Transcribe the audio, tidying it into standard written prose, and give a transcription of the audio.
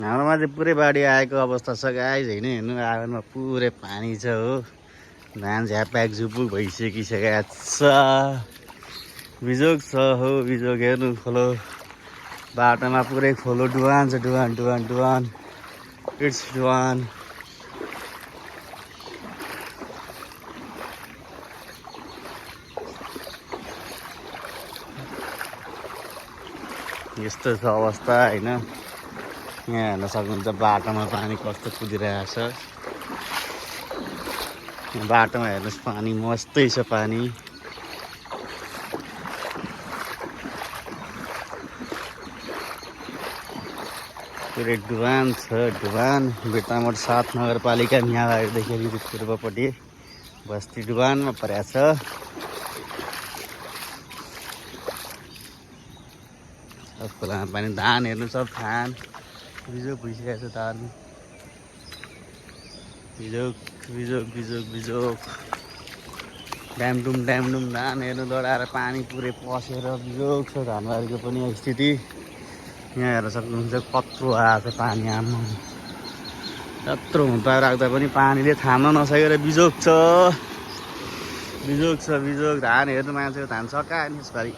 हाम्रोमा चाहिँ पुरै बाढी आएको अवस्था छ गाइस होइन। हेर्नु आँगनमा पुरै पानी छ हो। धान झ्याप्याक झुपुक भइसकिसकेको छ। बिजोग छ हो बिजोग। हेर्नु खोलो बाटोमा पुरै खोलो डुवान छ डुवान डुवान डुवान इट्स डुवान। यस्तो छ अवस्था होइन। यहाँ हेर्न सक्नुहुन्छ बाटोमा पानी कस्तो कुदिरहेको छ। बाटोमा हेर्नुहोस् पानी मस्तै छ पानी। पुरै डुबान छ डुबान। बिर्तामोड 7 नगरपालिका यहाँदेखि अलिकति पूर्वपट्टि बस्ती डुबानमा परेको छ। खोलामा पानी धान हेर्नु सब धान बिजोग भइसकेको छ। धान बिजोग बिजोग बिजोग बिजोग ड्यामडुम धान हेर्नु लडाएर पानी पुरै पसेर बिजोग छ धानबारीको पनि स्थिति। यहाँ हेर्न सक्नुहुन्छ कत्रो आएको छ पानी। आमा यत्रो हुँदा राख्दा पनि पानीले थाम्न नसकेर बिजोग छ बिजोग छ बिजोग। धान हेर्नु मान्छेको धान सकायो नि यसपालि।